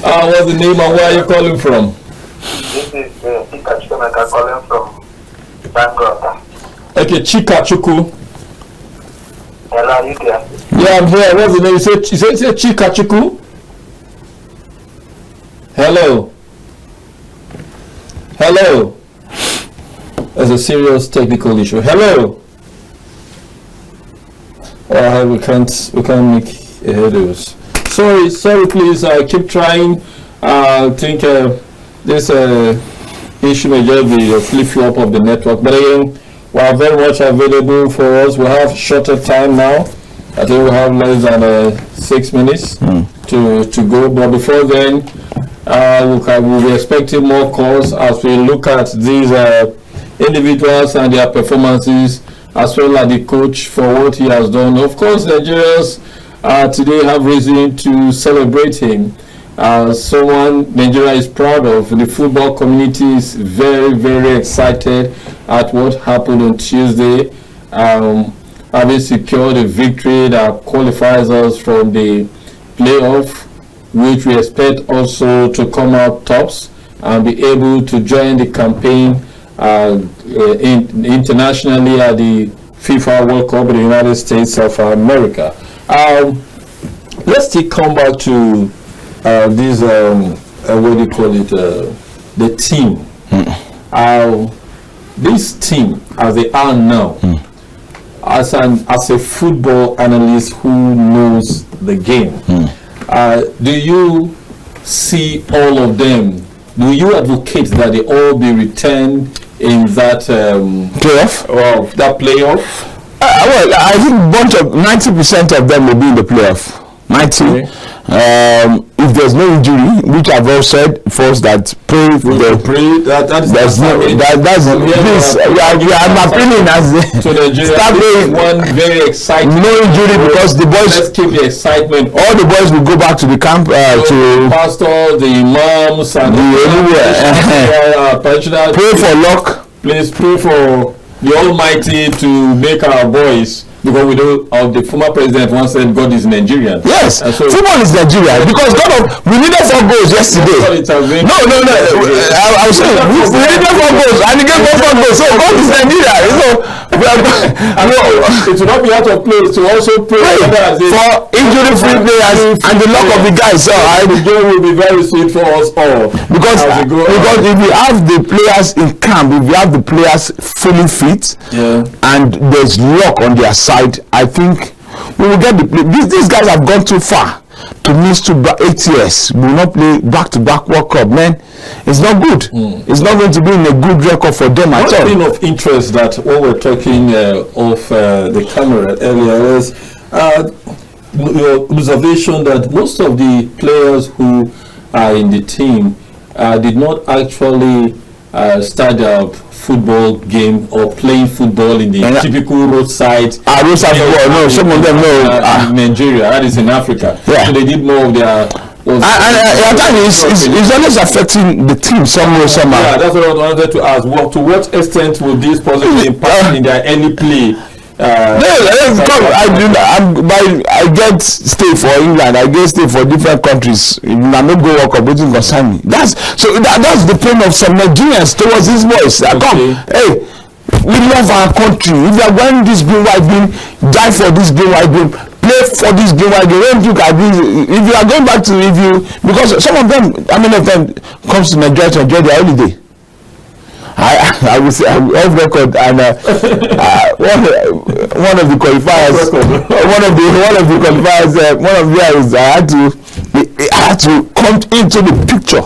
What's the name and where are you calling from? This is Chika Chukwemeka calling from Bangor. Okay, Chika Chukwu. Hello, are you there? Yeah, I'm here. What's the name? You say Chika Chukwu? Hello. Hello. There's a serious technical issue. Hello. We can't make a head of us. Sorry, please. Keep trying. I think this issue may just be a flip-flop of the network. But again, we are very much available for us. We have shorter time now. I think we have less than 6 minutes to go. But before then, we'll be expecting more calls as we look at these individuals and their performances, as well as the coach for what he has done. Of course, Nigerians today have reason to celebrate him. Someone Nigeria is proud of. The football community is very, very excited at what happened on Tuesday. Having secured a victory that qualifies us from the playoff, which we expect also to come out tops and be able to join the campaign internationally at the FIFA World Cup in the United States of America. Let's still come back to this, what do you call it, the team. This team, as they are now, as a football analyst who knows the game, do you see all of them? Do you advocate that they all be returned in that playoff? Well, that playoff? Well, I think 90% of them will be in the playoff. 90. Okay. If there's no injury, which I've all said first, that pray for the pray that's please. I'm appealing as to Nigeria. Start praying. One very exciting. No injury because the boys. Let's keep the excitement. All the boys will go back to the camp to pastor, the imams, and pray for luck. Please pray for the Almighty to make our boys. Because we know the former president once said God is Nigerian. Yes, so football is Nigeria because we needed 4 goals yesterday. No. I was saying we needed 4 goals and he gave 4 goals. So God is Nigeria. It will not be out of place to also pray for injury-free players and the luck of the guys. So the game will be very sweet for us all. Because if we have the players in camp, if we have the players fully fit, and there's luck on their side, I think we will get the play. These guys have gone too far to miss 8 years. We will not play back-to-back World Cup, man. It's not good. It's not going to be in a good record for them at all. One thing of interest that when we're talking off the camera earlier was your observation that most of the players who are in the team did not actually start their football game or playing football in the typical roadside. Roadside football. No, some of them no. In Nigeria, that is in Africa. Yeah. So they did more of their. It's always affecting the team somehow. Yeah, that's what I wanted to ask. Well, to what extent will this positively impact in their early play? I get stay for England. I get stay for different countries. I not go work up, waiting concern me. That's the pain of some Nigerians towards these boys. Come, hey, we love our country. If you are wearing this green white beam, die for this green white beam. play for this game while they don't look at this. If you are going back to because some of them, how many of them comes to Nigeria to enjoy their holiday? I will say I'm off record, and one of the qualifiers, one of the qualifiers, one of theirs, I had to come into the picture.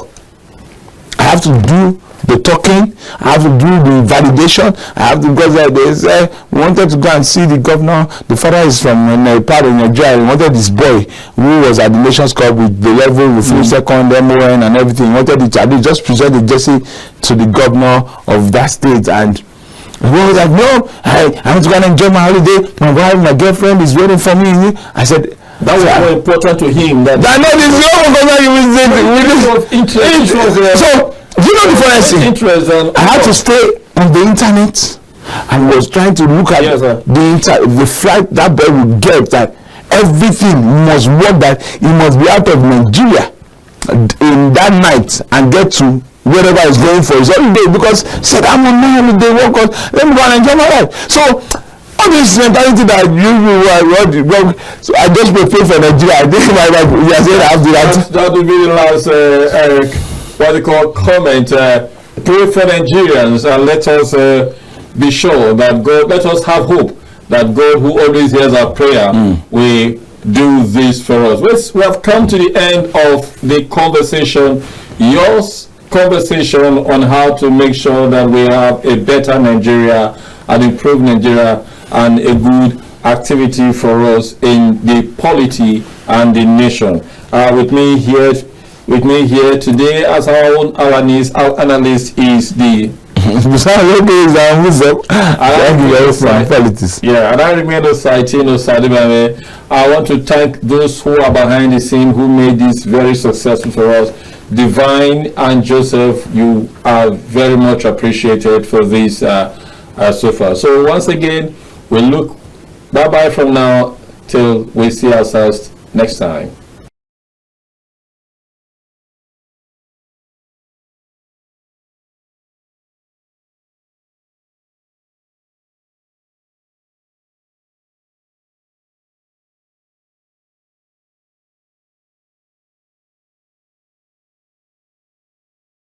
I have to do the talking, I have to do the validation, I have to, because they say we wanted to go and see the governor. The father is from part of Nigeria. We wanted this boy who was at the Nations Cup with the level, with second MON and everything. He wanted it to just present the jersey to the governor of that state, and he was like, no, I want to go and enjoy my holiday. My wife, my girlfriend is waiting for me. I said, that was more important to him than I know this is so. You know the funny thing? I had to stay on the internet and was trying to look at the flight that boy would get, that everything must work, that he must be out of Nigeria in that night and get to wherever he's going for his holiday, because said, I'm on my holiday, let me go and enjoy my life. So all this mentality that so I just prepare for Nigeria. I think my wife, I have to do that would be the last Eric, what they call comment. Pray for Nigerians, and let us be sure that God, let us have hope that God, who always hears our prayer, will do this for us. We have come to the end of the conversation. Yours conversation on how to make sure that we have a better Nigeria and improve Nigeria, and a good activity for us in the polity and the nation. With me here today as our own analyst is the Busayo. Yeah, and I remain Osadebamwen. I want to thank those who are behind the scene who made this very successful for us. Divine and Joseph, you are very much appreciated for this so far. So once again, we'll look bye-bye from now till we see ourselves next time.